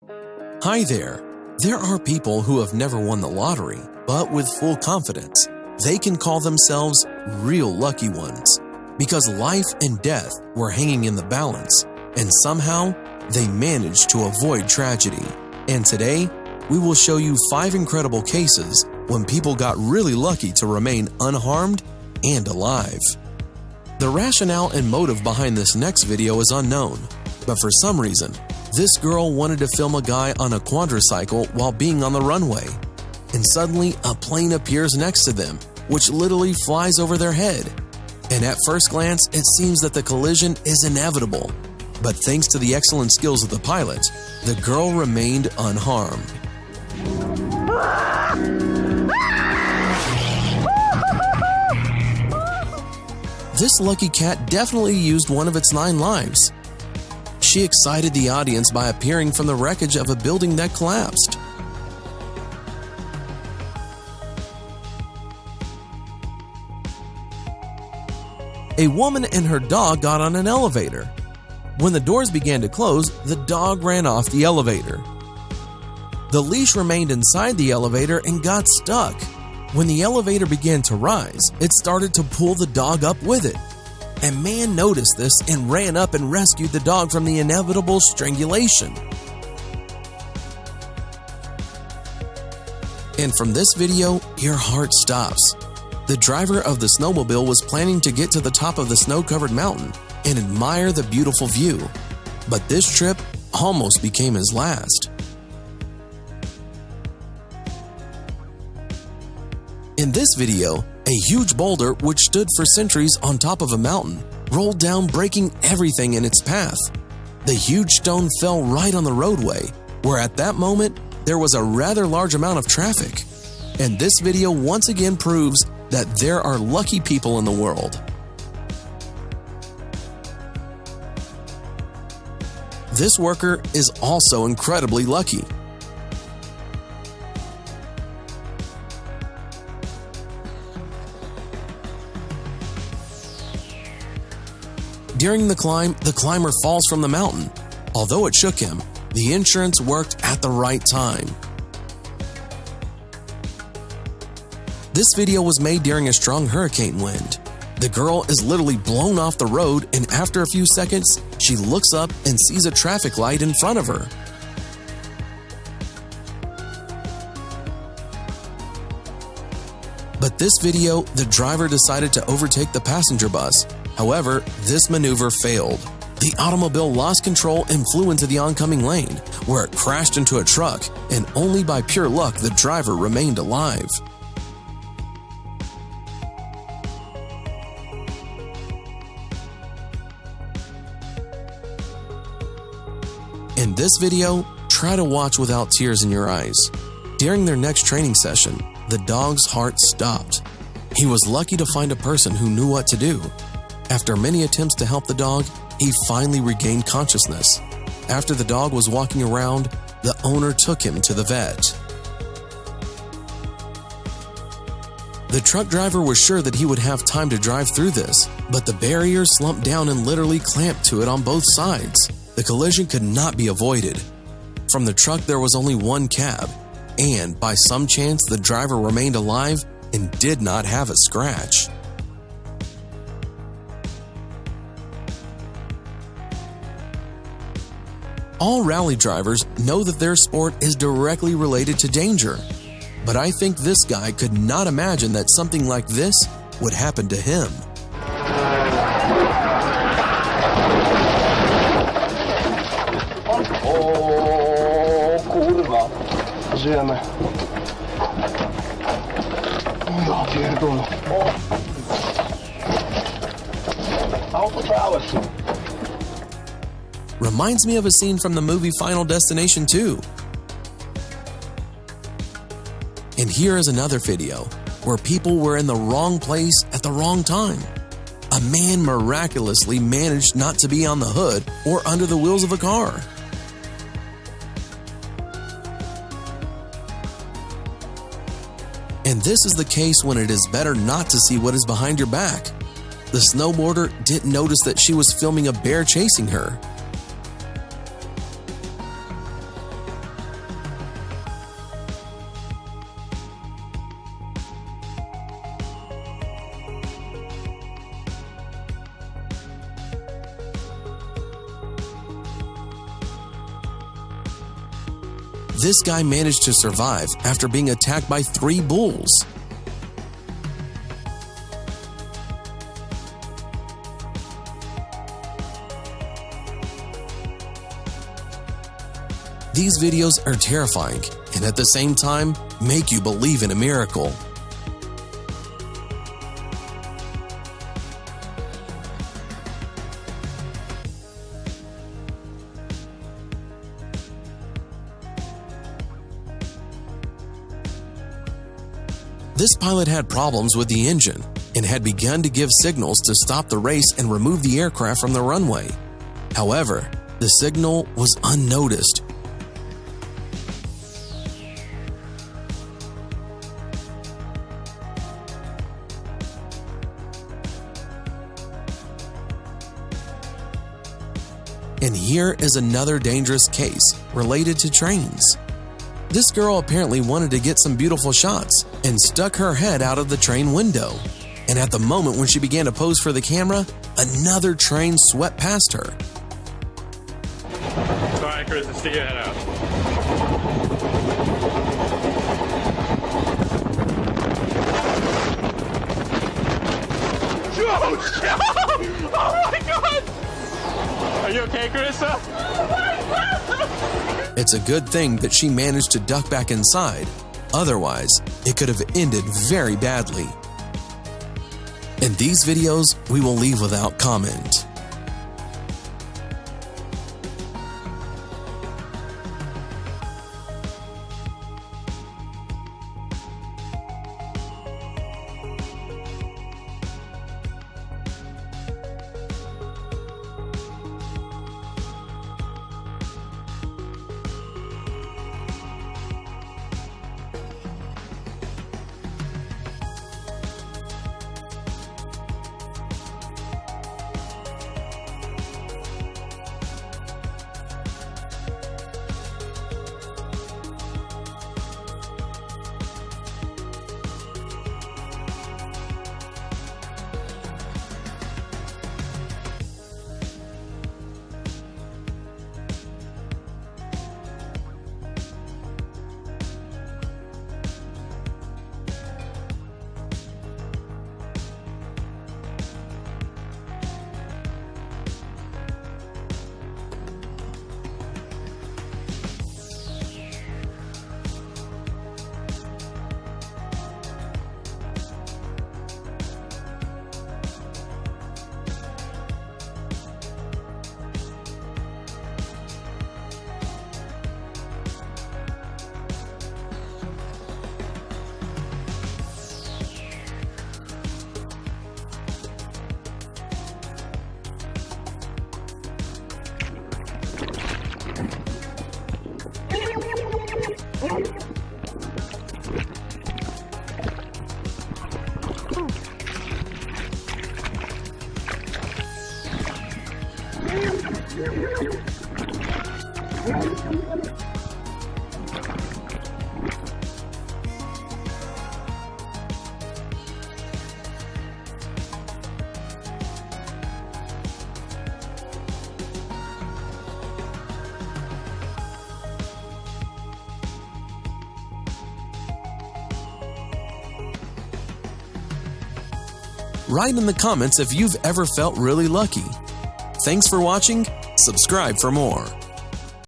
Hi there. There are people who have never won the lottery, but with full confidence, they can call themselves real lucky ones because life and death were hanging in the balance, and somehow they managed to avoid tragedy. And today, we will show you 5 incredible cases when people got really lucky to remain unharmed and alive. The rationale and motive behind this next video is unknown, but for some reason, this girl wanted to film a guy on a quadricycle while being on the runway, and suddenly a plane appears next to them, which literally flies over their head. And at first glance, it seems that the collision is inevitable, but thanks to the excellent skills of the pilot, the girl remained unharmed. This lucky cat definitely used one of its 9 lives. She excited the audience by appearing from the wreckage of a building that collapsed. A woman and her dog got on an elevator. When the doors began to close, the dog ran off the elevator. The leash remained inside the elevator and got stuck. When the elevator began to rise, it started to pull the dog up with it. A man noticed this and ran up and rescued the dog from the inevitable strangulation. And from this video, your heart stops. The driver of the snowmobile was planning to get to the top of the snow-covered mountain and admire the beautiful view, but this trip almost became his last. In this video, a huge boulder, which stood for centuries on top of a mountain, rolled down, breaking everything in its path. The huge stone fell right on the roadway, where at that moment, there was a rather large amount of traffic. And this video once again proves that there are lucky people in the world. This worker is also incredibly lucky. During the climb, the climber falls from the mountain. Although it shook him, the insurance worked at the right time. This video was made during a strong hurricane wind. The girl is literally blown off the road, and after a few seconds, she looks up and sees a traffic light in front of her. But this video, the driver decided to overtake the passenger bus. However, this maneuver failed. The automobile lost control and flew into the oncoming lane, where it crashed into a truck, and only by pure luck the driver remained alive. In this video, try to watch without tears in your eyes. During their next training session, the dog's heart stopped. He was lucky to find a person who knew what to do. After many attempts to help the dog, he finally regained consciousness. After the dog was walking around, the owner took him to the vet. The truck driver was sure that he would have time to drive through this, but the barrier slumped down and literally clamped to it on both sides. The collision could not be avoided. From the truck there was only one cab, and by some chance the driver remained alive and did not have a scratch. All rally drivers know that their sport is directly related to danger, but I think this guy could not imagine that something like this would happen to him. Kurwa, żyjemy. Ja pierdolę. Autopilot. Reminds me of a scene from the movie Final Destination 2. And here is another video where people were in the wrong place at the wrong time. A man miraculously managed not to be on the hood or under the wheels of a car. And this is the case when it is better not to see what is behind your back. The snowboarder didn't notice that she was filming a bear chasing her. This guy managed to survive after being attacked by 3 bulls. These videos are terrifying and at the same time make you believe in a miracle. This pilot had problems with the engine and had begun to give signals to stop the race and remove the aircraft from the runway. However, the signal was unnoticed. And here is another dangerous case related to trains. This girl apparently wanted to get some beautiful shots and stuck her head out of the train window. And at the moment when she began to pose for the camera, another train swept past her. Alright, Chris, stick your head out. Oh my God! Are you okay, Carissa? It's a good thing that she managed to duck back inside. Otherwise, it could have ended very badly. And these videos we will leave without comment. Write in the comments if you've ever felt really lucky. Thanks for watching. Subscribe for more.